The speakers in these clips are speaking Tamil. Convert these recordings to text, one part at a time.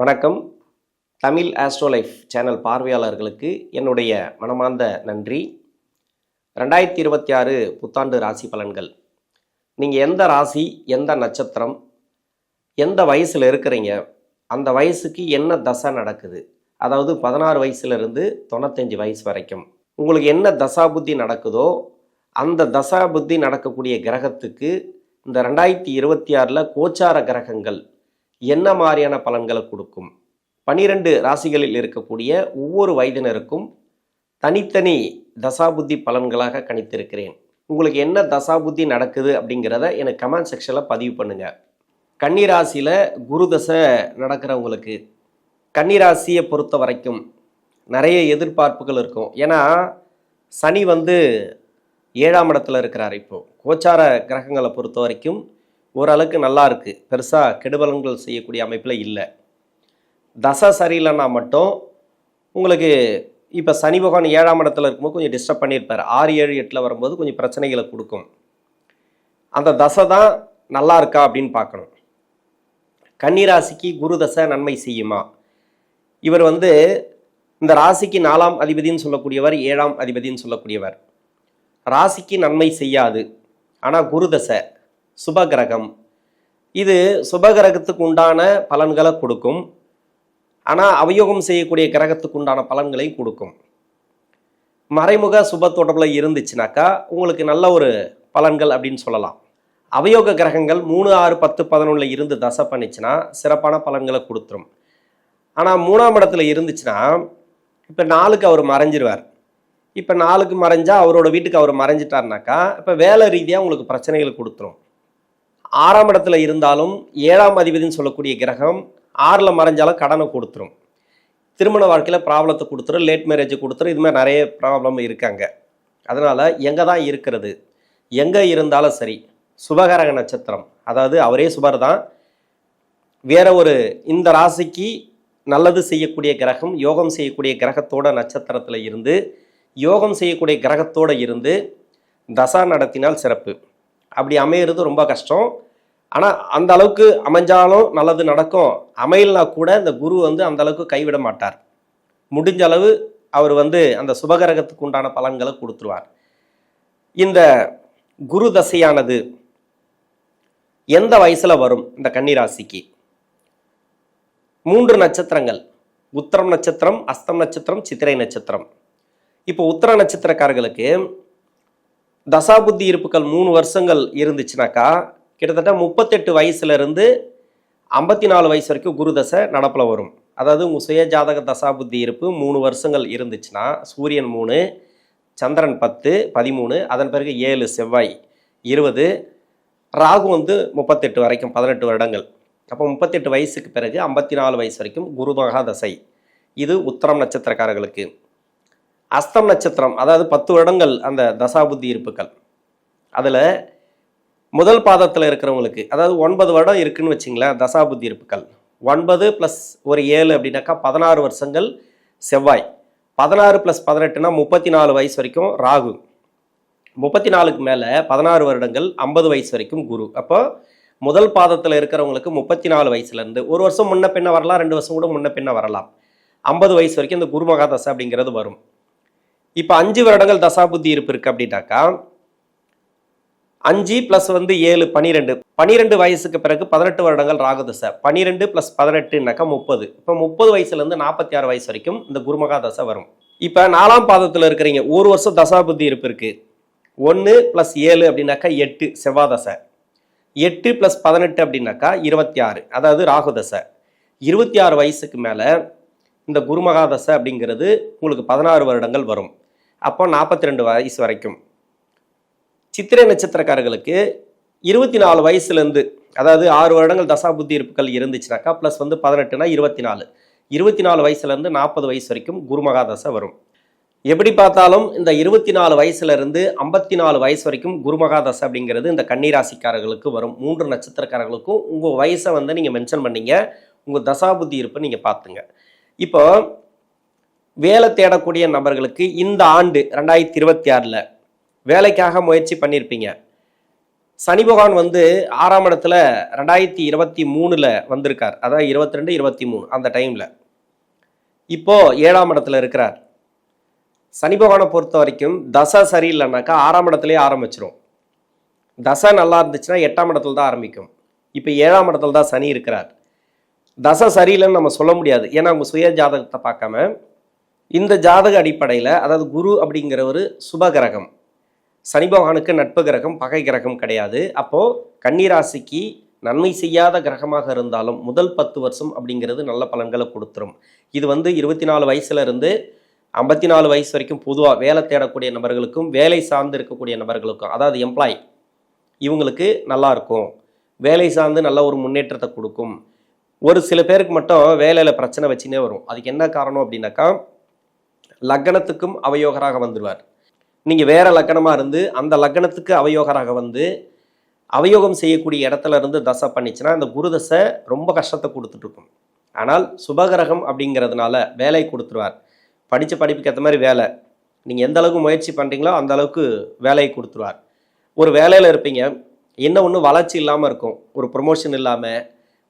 வணக்கம். தமிழ் ஆஸ்ட்ரோலைஃப் சேனல் பார்வையாளர்களுக்கு என்னுடைய மனமார்ந்த நன்றி. 2026 புத்தாண்டு ராசி பலன்கள். நீங்கள் எந்த ராசி, எந்த நட்சத்திரம், எந்த வயசில் இருக்கிறீங்க, அந்த வயசுக்கு என்ன தசை நடக்குது, அதாவது 16 வயசுலேருந்து 95 வயசு வரைக்கும் உங்களுக்கு என்ன தசாபுத்தி நடக்குதோ அந்த தசாபுத்தி நடக்கக்கூடிய கிரகத்துக்கு இந்த 2026 கோச்சார கிரகங்கள் என்ன மாதிரியான பலன்களை கொடுக்கும், 12 ராசிகளில் இருக்கக்கூடிய ஒவ்வொரு வயதினருக்கும் தனித்தனி தசாபுத்தி பலன்களாக கணித்திருக்கிறேன். உங்களுக்கு என்ன தசாபுத்தி நடக்குது அப்படிங்கிறத எனக்கு கமெண்ட் செக்ஷனில் பதிவு பண்ணுங்கள். கன்னிராசியில் குரு தசை நடக்கிறவங்களுக்கு, கன்னிராசியை பொறுத்த வரைக்கும் நிறைய எதிர்பார்ப்புகள் இருக்கும். ஏன்னா சனி 7ஆம் இடத்துல இருக்கிறார். இப்போது கோச்சார கிரகங்களை பொறுத்த வரைக்கும் ஓரளவுக்கு நல்லா இருக்குது, பெருசாக கெடுபலன்கள் செய்யக்கூடிய அமைப்பில் இல்லை. தசை சரியில்லைன்னா மட்டும் உங்களுக்கு இப்போ சனி பகவான் 7ஆம் இடத்துல இருக்கும்போது கொஞ்சம் டிஸ்டர்ப் பண்ணியிருப்பார். 6, 7, 8 வரும்போது கொஞ்சம் பிரச்சனைகளை கொடுக்கும். அந்த தசை தான் நல்லா இருக்கா அப்படின்னு பார்க்கணும். கன்னிராசிக்கு குரு தசை நன்மை செய்யுமா? இவர் இந்த ராசிக்கு 4ஆம் அதிபதினு சொல்லக்கூடியவர், 7ஆம் அதிபதினு சொல்லக்கூடியவர். ராசிக்கு நன்மை செய்யாது. ஆனால் குரு தசை சுபகிரகம், இது சுபகிரகத்துக்கு உண்டான பலன்களை கொடுக்கும். ஆனால் அவயோகம் செய்யக்கூடிய கிரகத்துக்கு உண்டான பலன்களை கொடுக்கும். மறைமுக சுப தொடர்பில் இருந்துச்சுனாக்கா உங்களுக்கு நல்ல ஒரு பலன்கள் அப்படின்னு சொல்லலாம். அவயோக கிரகங்கள் 3, 6, 10, 11 இருந்து தசை பண்ணிச்சுன்னா சிறப்பான பலன்களை கொடுத்துரும். ஆனால் 3ஆம் இடத்துல இருந்துச்சுன்னா இப்போ 4க்கு அவர் மறைஞ்சிருவார். இப்போ 4க்கு மறைஞ்சால் அவரோட வீட்டுக்கு அவர் மறைஞ்சிட்டார்னாக்கா இப்போ வேலை ரீதியாக உங்களுக்கு பிரச்சனைகளை கொடுத்துரும். 6ஆம் இடத்துல இருந்தாலும் 7ஆம் அதிபதினு சொல்லக்கூடிய கிரகம் 6ல் மறைஞ்சாலும் கடனை கொடுத்துரும். திருமண வாழ்க்கையில் ப்ராப்ளத்தை கொடுத்துரும், லேட் மேரேஜ் கொடுத்துரும். இது மாதிரி நிறைய ப்ராப்ளம் இருக்காங்க. அதனால் எங்கே தான் இருக்கிறது, எங்கே இருந்தாலும் சரி சுபகரக நட்சத்திரம், அதாவது அவரே சுபர் தான், வேற ஒரு இந்த ராசிக்கு நல்லது செய்யக்கூடிய கிரகம், யோகம் செய்யக்கூடிய கிரகத்தோட நட்சத்திரத்தில் இருந்து யோகம் செய்யக்கூடிய கிரகத்தோடு இருந்து தசா நடத்தினால் சிறப்பு. அப்படி அமையிறது ரொம்ப கஷ்டம். ஆனால் அந்த அளவுக்கு அமைஞ்சாலும் நல்லது நடக்கும். அமையல்னா கூட இந்த குரு அந்த அளவுக்கு கைவிட மாட்டார். முடிஞ்ச அளவு அவர் அந்த சுபகிரகத்துக்கு உண்டான பலன்களை கொடுத்துருவார். இந்த குரு தசையானது எந்த வயசில் வரும்? இந்த கன்னிராசிக்கு 3 நட்சத்திரங்கள், உத்திரம் நட்சத்திரம், அஸ்தம் நட்சத்திரம், சித்திரை நட்சத்திரம். இப்போ உத்திர நட்சத்திரக்காரர்களுக்கு தசாபுத்தி இருப்புகள் 3 வருஷங்கள் இருந்துச்சுனாக்கா கிட்டத்தட்ட 38 வயசுலேருந்து 54 வயசு வரைக்கும் குரு தசை நடப்பில் வரும். அதாவது உங்கள் சுய ஜாதக தசாபுத்தி இருப்பு 3 வருஷங்கள் இருந்துச்சுன்னா சூரியன் 3, சந்திரன் 10, 13, அதன் பிறகு 7, செவ்வாய் 20, ராகு 38 வரைக்கும் 18 வருடங்கள். அப்போ 38 வயசுக்கு பிறகு 54 வயசு வரைக்கும் குரு மகா தசை. இது உத்திரம் நட்சத்திரக்காரர்களுக்கு. அஸ்தம் நட்சத்திரம், அதாவது 10 வருடங்கள் அந்த தசாபுத்தி இருப்புகள். அதில் முதல் பாதத்தில் இருக்கிறவங்களுக்கு, அதாவது 9 வருடம் இருக்குன்னு வச்சிங்களேன் தசாபுத்தி இருப்புகள். 9 + ஒரு 7 அப்படின்னாக்கா 16 வருஷங்கள் செவ்வாய். 16 + 18னா 34 வயசு வரைக்கும் ராகு. 34க்கு மேலே 16 வருடங்கள் 50 வயசு வரைக்கும் குரு. அப்போ முதல் பாதத்தில் இருக்கிறவங்களுக்கு 34 வயசுலேருந்து ஒரு வருஷம் முன்ன பின்ன வரலாம், 2 வருஷம் கூட முன்ன பின்ன வரலாம். 50 வயசு வரைக்கும் இந்த குரு மகா தசை அப்படிங்கிறது வரும். இப்போ 5 வருடங்கள் தசாபுத்தி இருப்பு இருக்குது அப்படின்னாக்கா 5 + 7 12. 12 வயசுக்கு பிறகு 18 வருடங்கள் ராகு தசை. 12 + 18னாக்கா 30. இப்போ 30 வயசுலேருந்து 46 வயசு வரைக்கும் இந்த குருமகா தசை வரும். இப்போ 4ஆம் பாதத்தில் இருக்கிறீங்க, ஒரு வருஷம் தசாபுத்தி இருப்பு இருக்குது. 1 + 7 அப்படின்னாக்கா 8 செவ்வாய் தசை. 8 + 18 அப்படின்னாக்கா 26, அதாவது ராகு தசை. 26 வயசுக்கு மேலே இந்த குருமகா தசை அப்படிங்கிறது உங்களுக்கு 16 வருடங்கள் வரும். அப்போ 42 வயசு வரைக்கும். சித்திரை நட்சத்திரக்காரர்களுக்கு 24 வயசுலேருந்து, அதாவது 6 வருடங்கள் தசாபுத்தி இருப்புகள் இருந்துச்சுனாக்கா ப்ளஸ் 18னா 24. 24 வயசுலேருந்து 40 வயசு வரைக்கும் குருமகா தசை வரும். எப்படி பார்த்தாலும் இந்த 24 வயசுலேருந்து 54 வயசு வரைக்கும் குருமகா தசை அப்படிங்கிறது இந்த கன்னிராசிக்காரர்களுக்கு வரும். 3 நட்சத்திரக்காரர்களுக்கும் உங்கள் வயசை நீங்கள் மென்ஷன் பண்ணீங்க, உங்கள் தசாபுத்தி இருப்பை நீங்கள் பார்த்துங்க. இப்போ வேலை தேடக்கூடிய நபர்களுக்கு இந்த ஆண்டு 2026 வேலைக்காக முயற்சி பண்ணியிருப்பீங்க. சனி பகவான் வந்து 6ஆம் இடத்துல 2023 வந்திருக்கார். அதாவது 22, 23 அந்த டைமில். இப்போ 7ஆம் இடத்துல இருக்கிறார். சனி பகவானை பொறுத்த வரைக்கும் தசை சரியில்லைனாக்கா 6ஆம் இடத்துலேயே ஆரம்பிச்சிடும். தசை நல்லா இருந்துச்சுன்னா 8ஆம் இடத்துல தான் ஆரம்பிக்கும். இப்போ 7ஆம் இடத்துல தான் சனி இருக்கிறார். தசை சரியில்லைன்னு நம்ம சொல்ல முடியாது. ஏன்னா அவங்க சுய ஜாதகத்தை பார்க்காம இந்த ஜாதக அடிப்படையில், அதாவது குரு அப்படிங்கிற ஒரு சுப கிரகம், சனி பகவானுக்கு நட்பு கிரகம், பகை கிரகம் கிடையாது. அப்போது கன்னிராசிக்கு நன்மை செய்யாத கிரகமாக இருந்தாலும் முதல் 10 வருஷம் அப்படிங்கிறது நல்ல பலன்களை கொடுத்துரும். இது வந்து 24 வயசுலேருந்து 54 வயசு வரைக்கும் பொதுவாக வேலை தேடக்கூடிய நபர்களுக்கும் வேலை சார்ந்து இருக்கக்கூடிய நபர்களுக்கும், அதாவது எம்ப்ளாய், இவங்களுக்கு நல்லா இருக்கும். வேலை சார்ந்து நல்ல ஒரு முன்னேற்றத்தை கொடுக்கும். ஒரு சில பேருக்கு மட்டும் வேலையில் பிரச்சனை வச்சுனே வரும். அதுக்கு என்ன காரணம் அப்படின்னாக்கா, லக்னத்துக்கும் அவயோகராக வந்துடுவார். நீங்கள் வேறு லக்னமாக இருந்து அந்த லக்னத்துக்கு அவயோகராக வந்து அவயோகம் செய்யக்கூடிய இடத்துல இருந்து தசை பண்ணிச்சுன்னா அந்த குரு தசை ரொம்ப கஷ்டத்தை கொடுத்துட்ருக்கும். ஆனால் சுபகிரகம் அப்படிங்கிறதுனால வேலை கொடுத்துருவார். படித்த படிப்புக்கு ஏற்ற மாதிரி வேலை, நீங்கள் எந்த அளவுக்கு முயற்சி பண்ணுறீங்களோ அந்த அளவுக்கு வேலையை கொடுத்துருவார். ஒரு வேலையில் இருப்பீங்க, என்ன ஒன்று வளர்ச்சி இல்லாமல் இருக்கும். ஒரு ப்ரொமோஷன் இல்லாமல்,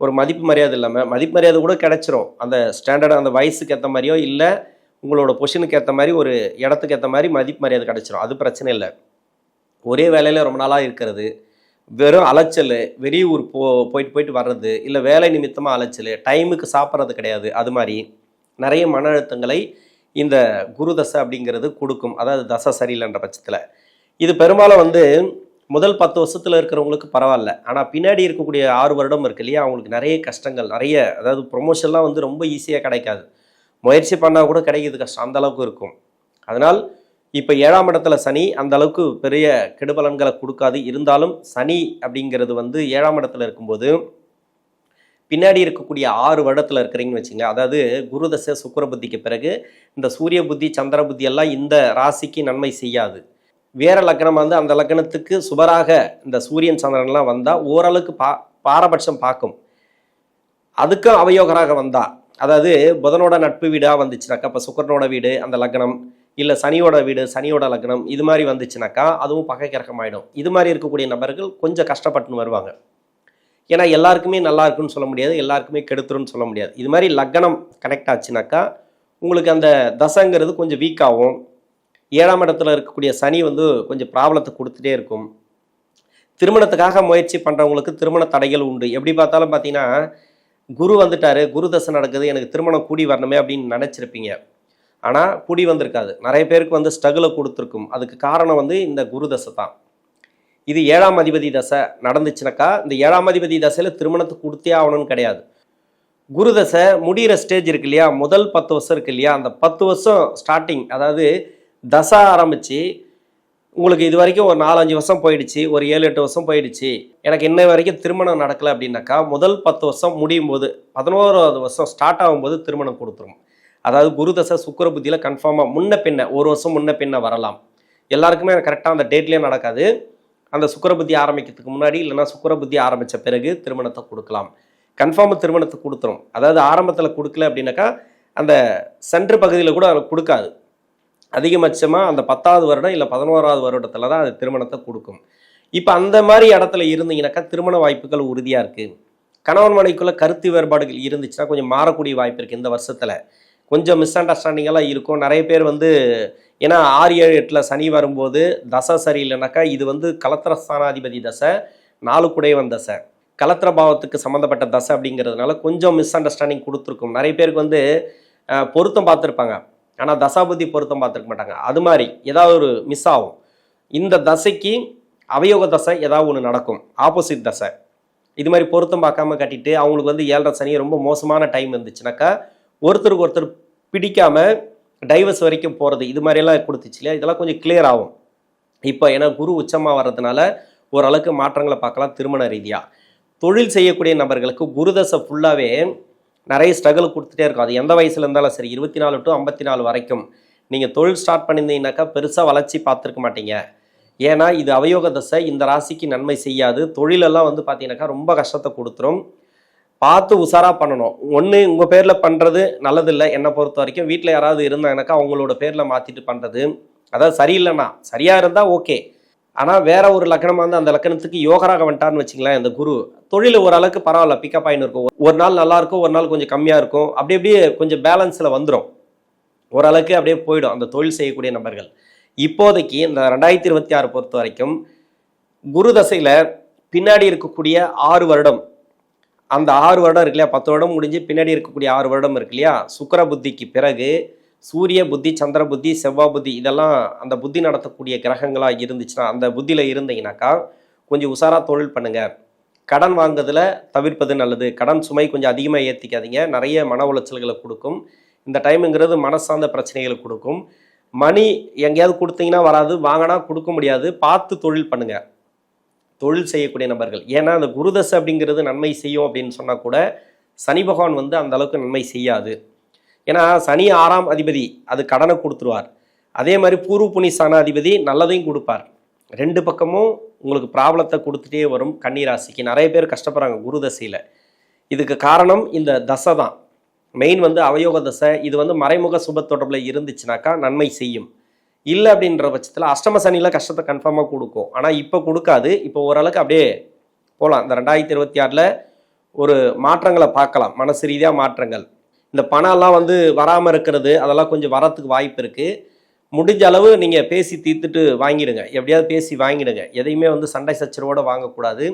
ஒரு மதிப்பு மரியாதை இல்லாமல், மதிப்பு மரியாதை கூட கிடச்சிரும் அந்த ஸ்டாண்டர்டு, அந்த வயசுக்கு ஏற்ற மாதிரியோ இல்லை உங்களோட பொசிஷனுக்கு ஏற்ற மாதிரி ஒரு இடத்துக்கு ஏற்ற மாதிரி மதிப்பு மரியாதை கிடச்சிரும். அது பிரச்சனை இல்லை. ஒரே வேலையில் ரொம்ப நாளாக இருக்கிறது, வெறும் அலைச்சல், வெளியூர் போயிட்டு வர்றது, இல்லை வேலை நிமித்தமாக அலைச்சல், டைமுக்கு சாப்பிட்றது கிடையாது, அது மாதிரி நிறைய மன அழுத்தங்களை இந்த குரு தசை அப்படிங்கிறது கொடுக்கும். அதாவது தசை சரியில்லைன்ற பட்சத்தில் இது பெரும்பாலும் வந்து முதல் 10 வருஷத்தில் இருக்கிறவங்களுக்கு பரவாயில்ல. ஆனால் பின்னாடி இருக்கக்கூடிய 6 வருடம் இருக்கு இல்லையா, அவங்களுக்கு நிறைய கஷ்டங்கள், நிறைய, அதாவது ப்ரொமோஷன்லாம் வந்து ரொம்ப ஈஸியாக கிடைக்காது. முயற்சி பண்ணால் கூட கிடைக்கிறது கஷ்டம், அந்த அளவுக்கு இருக்கும். அதனால் இப்போ 7ஆம் இடத்துல சனி அந்த அளவுக்கு பெரிய கெடுபலன்களை கொடுக்காது. இருந்தாலும் சனி அப்படிங்கிறது வந்து 7ஆம் இடத்துல இருக்கும்போது பின்னாடி இருக்கக்கூடிய 6 வருடத்தில் இருக்கிறீங்கன்னு வச்சுங்க. அதாவது குரு தசை சுக்கிர புத்திக்கு பிறகு இந்த சூரிய புத்தி சந்திர புத்தி எல்லாம் இந்த ராசிக்கு நன்மை செய்யாது. வேற லக்னம் வந்து அந்த லக்னத்துக்கு சுபராக இந்த சூரியன் சந்திரன்லாம் வந்தால் ஓரளவுக்கு பாரபட்சம் பார்க்கும். அதுக்கும் அவயோகராக வந்தா, அதாவது புதனோட நட்பு வீடாக வந்துச்சுனாக்கா, இப்போ சுக்கரனோட வீடு அந்த லக்னம், இல்லை சனியோட வீடு சனியோட லக்னம், இது மாதிரி வந்துச்சுனாக்கா அதுவும் பகை கிரகம் ஆகிடும். இது மாதிரி இருக்கக்கூடிய நபர்கள் கொஞ்சம் கஷ்டப்பட்டுன்னு வருவாங்க. ஏன்னா எல்லாருக்குமே நல்லா இருக்குன்னு சொல்ல முடியாது, எல்லாருக்குமே கெடுத்துருன்னு சொல்ல முடியாது. இது மாதிரி லக்னம் கனெக்ட் ஆச்சுனாக்கா உங்களுக்கு அந்த தசைங்கிறது கொஞ்சம் வீக் ஆகும். 7ஆம் இடத்துல இருக்கக்கூடிய சனி வந்து கொஞ்சம் ப்ராப்ளத்தை கொடுத்துட்டே இருக்கும். திருமணத்துக்காக முயற்சி பண்ணுறவங்களுக்கு திருமண தடைகள் உண்டு. எப்படி பார்த்தாலும் பார்த்தீங்கன்னா, குரு வந்துட்டாரு, குரு தசை நடக்குது, எனக்கு திருமணம் கூடி வரணுமே அப்படின்னு நினச்சிருப்பீங்க. ஆனால் கூடி வந்திருக்காது. நிறைய பேருக்கு வந்து ஸ்ட்ரகிளை கொடுத்துருக்கும். அதுக்கு காரணம் வந்து இந்த குரு தசை தான். இது 7ஆம் அதிபதி தசை நடந்துச்சுனாக்கா, இந்த 7ஆம் அதிபதி தசையில் திருமணத்தை கொடுத்தே ஆகணும்னு கிடையாது. குரு தசை முடிகிற ஸ்டேஜ் இருக்கு இல்லையா, முதல் 10 வருஷம் இருக்கு இல்லையா, அந்த 10 வருஷம் ஸ்டார்டிங், அதாவது தசை ஆரம்பித்து உங்களுக்கு இது வரைக்கும் ஒரு 4-5 வருஷம் போயிடுச்சு, ஒரு 7-8 வருஷம் போயிடுச்சு, எனக்கு இன்ன வரைக்கும் திருமணம் நடக்கலை அப்படின்னாக்கா, முதல் 10 வருஷம் முடியும் போது 11வது வருஷம் ஸ்டார்ட் ஆகும்போது திருமணம் கொடுத்துரும். அதாவது குரு தசை சுக்கிர புத்தியில் கன்ஃபார்மாக முன்ன பின்ன ஒரு வருஷம் முன்ன பின்ன வரலாம். எல்லாருக்குமே கரெக்டாக அந்த டேட்லேயே நடக்காது. அந்த சுக்கிர புத்தி ஆரம்பிக்கிறதுக்கு முன்னாடி இல்லைனா சுக்கிர புத்தி ஆரம்பித்த பிறகு திருமணத்தை கொடுக்கலாம். கன்ஃபார்மாக திருமணத்தை கொடுத்துரும். அதாவது ஆரம்பத்தில் கொடுக்கல அப்படின்னாக்கா அந்த சென்ட்ரு பகுதியில் கூட கொடுக்காது. அதிகபட்சமாக அந்த 10வது வருடம் இல்லை 11வது வருடத்தில் தான் அது திருமணத்தை கொடுக்கும். இப்போ அந்த மாதிரி இடத்துல இருந்தீங்கன்னாக்கா திருமண வாய்ப்புகள் உறுதியாக இருக்குது. கணவன் மனைவிக்குள்ளே கருத்து வேறுபாடுகள் இருந்துச்சுன்னா கொஞ்சம் மாறக்கூடிய வாய்ப்பு இருக்குது. இந்த வருஷத்தில் கொஞ்சம் மிஸ் அண்டர்ஸ்டாண்டிங்கெல்லாம் இருக்கும். நிறைய பேர் வந்து ஏன்னா 6, 7, 8 சனி வரும்போது தசை சரியில்லைனாக்கா இது வந்து கலத்திரஸ்தானாதிபதி தசை, 4 குடையவன் தசை, கலத்திர பாவத்துக்கு சம்மந்தப்பட்ட தசை அப்படிங்கிறதுனால கொஞ்சம் மிஸ் அண்டர்ஸ்டாண்டிங் கொடுத்துருக்கும். நிறைய பேருக்கு வந்து பொருத்தம் பார்த்துருப்பாங்க, ஆனால் தசாபுத்தி பொருத்தம் பார்த்துருக்க மாட்டாங்க. அது மாதிரி ஏதாவது ஒரு மிஸ் ஆகும். இந்த தசைக்கு அவயோக தசை ஏதாவது ஒன்று நடக்கும், ஆப்போசிட் தசை. இது மாதிரி பொருத்தம் பார்க்காம கட்டிட்டு அவங்களுக்கு வந்து 7.5 சனி ரொம்ப மோசமான டைம் இருந்துச்சுனாக்கா ஒருத்தருக்கு ஒருத்தர் பிடிக்காமல் டைவர்ஸ் வரைக்கும் போகிறது, இது மாதிரியெல்லாம் கொடுத்துச்சு இல்லையா, இதெல்லாம் கொஞ்சம் கிளியர் ஆகும். இப்போ ஏன்னா குரு உச்சமாக வர்றதுனால ஓரளவுக்கு மாற்றங்களை பார்க்கலாம். திருமண ரீதியாக தொழில் செய்யக்கூடிய நபர்களுக்கு குரு தசை ஃபுல்லாகவே நிறைய ஸ்ட்ரகிள் கொடுத்துட்டே இருக்கும். அது எந்த வயசில் இருந்தாலும் சரி, 24 to 54 வரைக்கும் நீங்கள் தொழில் ஸ்டார்ட் பண்ணியிருந்தீங்கன்னாக்கா பெருசாக வளர்ச்சி பார்த்துருக்க மாட்டீங்க. ஏன்னா இது அவயோக தசை, இந்த ராசிக்கு நன்மை செய்யாது. தொழிலெல்லாம் வந்து பார்த்தீங்கன்னாக்கா ரொம்ப கஷ்டத்தை கொடுத்துரும். பார்த்து உஷாராக பண்ணணும். ஒன்று உங்கள் பேரில் பண்ணுறது நல்லதில்லை. என்னை பொறுத்த வரைக்கும் வீட்டில் யாராவது இருந்தாங்கனாக்கா அவங்களோட பேரில் மாற்றிட்டு பண்ணுறது, அதாவது சரியில்லைண்ணா, சரியாக இருந்தால் ஓகே. ஆனால் வேற ஒரு லக்னமாக வந்து அந்த லக்னத்துக்கு யோகராக வந்துட்டான்னு வச்சுங்களேன், இந்த குரு தொழில் ஓரளவுக்கு பரவாயில்ல, பிக்கப் ஆகின்னு இருக்கும். ஒரு நாள் நல்லா இருக்கும், ஒரு நாள் கொஞ்சம் கம்மியாக இருக்கும். அப்படி அப்படியே கொஞ்சம் பேலன்ஸில் வந்துடும், ஓரளவுக்கு அப்படியே போயிடும் அந்த தொழில் செய்யக்கூடிய நபர்கள். இப்போதைக்கு இந்த 2026 பொறுத்த வரைக்கும் குரு தசையில் பின்னாடி இருக்கக்கூடிய 6 வருடம், அந்த 6 வருடம் இருக்கு இல்லையா, 10 வருடம் முடிஞ்சு பின்னாடி இருக்கக்கூடிய 6 வருடம் இருக்கு இல்லையா, சுக்கிர புத்திக்கு பிறகு சூரிய புத்தி, சந்திர புத்தி, செவ்வாய் புத்தி, இதெல்லாம் அந்த புத்தி நடத்தக்கூடிய கிரகங்களாக இருந்துச்சுன்னா, அந்த புத்தியில் இருந்தீங்கன்னாக்கா கொஞ்சம் உஷாராக தொழில் பண்ணுங்கள். கடன் வாங்குறதுல தவிர்ப்பது நல்லது. கடன் சுமை கொஞ்சம் அதிகமாக ஏற்றிக்காதீங்க, நிறைய மன உளைச்சல்களை கொடுக்கும். இந்த டைமுங்கிறது மனசார்ந்த பிரச்சனைகளை கொடுக்கும். மணி எங்கேயாவது கொடுத்தீங்கன்னா வராது, வாங்கினா கொடுக்க முடியாது. பார்த்து தொழில் பண்ணுங்கள், தொழில் செய்யக்கூடிய நபர்கள். ஏன்னா அந்த குருதசை அப்படிங்கிறது நன்மை செய்யும் அப்படின்னு சொன்னால் கூட சனி பகவான் வந்து அந்த அளவுக்கு நன்மை செய்யாது. ஏன்னா சனி 6ஆம் அதிபதி, அது கடனை கொடுத்துருவார். அதே மாதிரி பூர்வ புண்ணியஸ்தான அதிபதி நல்லதையும் கொடுப்பார். 2 பக்கமும் உங்களுக்கு ப்ராப்ளத்தை கொடுத்துட்டே வரும். கன்னிராசிக்கு நிறைய பேர் கஷ்டப்படுறாங்க குரு தசையில். இதுக்கு காரணம் இந்த தசை தான். மெயின் வந்து அவயோக தசை. இது வந்து மறைமுக சுப தொடர்பில் இருந்துச்சுனாக்கா நன்மை செய்யும். இல்லை அப்படின்ற பட்சத்தில் அஷ்டம சனியில் கஷ்டத்தை கன்ஃபார்மாக கொடுக்கும். ஆனால் இப்போ கொடுக்காது. இப்போ ஓரளவுக்கு அப்படியே போகலாம். இந்த 2026 ஒரு மாற்றங்களை பார்க்கலாம், மனசு ரீதியாக மாற்றங்கள். இந்த பணம்லாம் வந்து வராமல் இருக்கிறது, அதெல்லாம் கொஞ்சம் வரத்துக்கு வாய்ப்பு இருக்குது. முடிஞ்ச அளவு நீங்கள் பேசி தீர்த்துட்டு வாங்கிடுங்க, எப்படியாவது பேசி வாங்கிடுங்க. எதையுமே வந்து சண்டை சச்சரவோடு வாங்கக்கூடாது.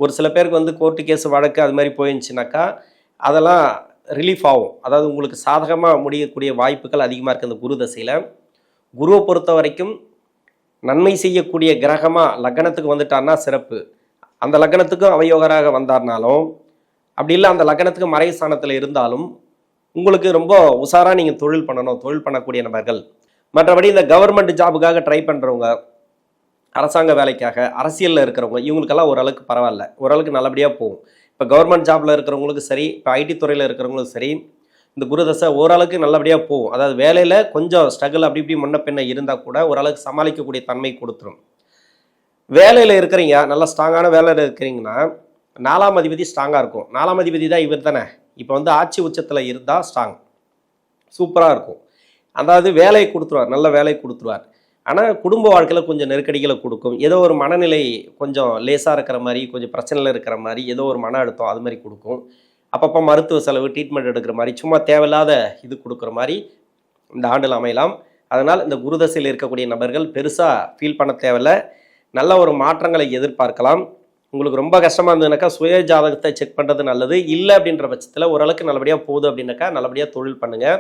ஒரு சில பேருக்கு வந்து கோர்ட்டு கேஸ் வழக்கு அது மாதிரி போயிருந்துச்சுனாக்கா அதெல்லாம் ரிலீஃப் ஆகும். அதாவது உங்களுக்கு சாதகமாக முடியக்கூடிய வாய்ப்புகள் அதிகமாக இருக்குது இந்த குரு தசையில். குருவை பொறுத்த வரைக்கும் நன்மை செய்யக்கூடிய கிரகமாக லக்னத்துக்கு வந்துட்டார்னா சிறப்பு. அந்த லக்னத்துக்கும் அவயோகராக வந்தார்னாலும், அப்படி இல்லை அந்த லக்னத்துக்கு மறை ஸ்தானத்தில் இருந்தாலும் உங்களுக்கு ரொம்ப உஷாராக நீங்கள் தொழில் பண்ணணும், தொழில் பண்ணக்கூடிய நபர்கள். மற்றபடி இந்த கவர்மெண்ட் ஜாபுக்காக ட்ரை பண்ணுறவங்க, அரசாங்க வேலைக்காக, அரசியலில் இருக்கிறவங்க, இவங்களுக்கெல்லாம் ஓரளவுக்கு பரவாயில்ல, ஓரளவுக்கு நல்லபடியாக போகும். இப்போ கவர்மெண்ட் ஜாபில் இருக்கிறவங்களுக்கும் சரி, இப்போ ஐடி துறையில் இருக்கிறவங்களுக்கும் சரி, இந்த குருதசை ஓரளவுக்கு நல்லபடியாக போகும். அதாவது வேலையில் கொஞ்சம் ஸ்ட்ரகிள் அப்படி இப்படி முன்ன பின்ன இருந்தால் கூட ஓரளவுக்கு சமாளிக்கக்கூடிய தன்மை கொடுத்துரும். வேலையில் இருக்கிறீங்க, நல்லா ஸ்ட்ராங்கான வேலையில் இருக்கிறீங்கன்னா 4ஆம் அதிபதி ஸ்ட்ராங்காக இருக்கும். 4ஆம் அதிபதி தான் இவர் தானே. இப்போ வந்து ஆட்சி உச்சத்தில் இருந்தால் ஸ்ட்ராங் சூப்பராக இருக்கும். அதாவது வேலையை கொடுத்துருவார், நல்ல வேலையை கொடுத்துருவார். ஆனால் குடும்ப வாழ்க்கையில் கொஞ்சம் நெருக்கடிகளை கொடுக்கும். ஏதோ ஒரு மனநிலை கொஞ்சம் லேசாக இருக்கிற மாதிரி, கொஞ்சம் பிரச்சனையில் இருக்கிற மாதிரி, ஏதோ ஒரு மன அழுத்தம் அது மாதிரி கொடுக்கும். அப்பப்போ மருத்துவ செலவு, ட்ரீட்மெண்ட் எடுக்கிற மாதிரி, சும்மா தேவையில்லாத இது கொடுக்குற மாதிரி இந்த ஆண்டில் அமையலாம். அதனால் இந்த குருதசையில் இருக்கக்கூடிய நபர்கள் பெருசாக ஃபீல் பண்ண தேவையில்லை, நல்ல ஒரு மாற்றங்களை எதிர்பார்க்கலாம். உங்களுக்கு ரொம்ப கஷ்டமாக இருந்ததுனாக்கா சுய ஜாதகத்தை செக் பண்ணுறது நல்லது. இல்லை அப்படின்ற பட்சத்தில் ஓரளவுக்கு நல்லபடியாக போகுது அப்படின்னாக்கா நல்லபடியாக தொழில் பண்ணுங்கள்.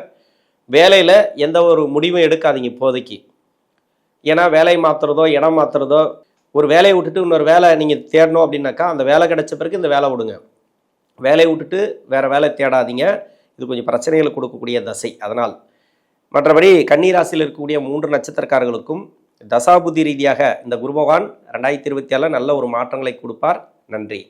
வேலையில் எந்த ஒரு முடிவும் எடுக்காதீங்க இப்போதைக்கு. ஏன்னா வேலையை மாற்றுறதோ இடம் மாற்றுறதோ, ஒரு வேலையை விட்டுட்டு இன்னொரு வேலை நீங்கள் தேடணும் அப்படின்னாக்கா அந்த வேலை கிடைச்ச பிறகு இந்த வேலை விடுங்க. வேலையை விட்டுட்டு வேறு வேலை தேடாதீங்க. இது கொஞ்சம் பிரச்சனைகளை கொடுக்கக்கூடிய தசை. அதனால் மற்றபடி கன்னிராசியில் இருக்கக்கூடிய 3 நட்சத்திரக்காரர்களுக்கும் தசாபுத்தி ரீதியாக இந்த குரு பகவான் 2027 நல்ல ஒரு மாற்றங்களை கொடுப்பார். நன்றி.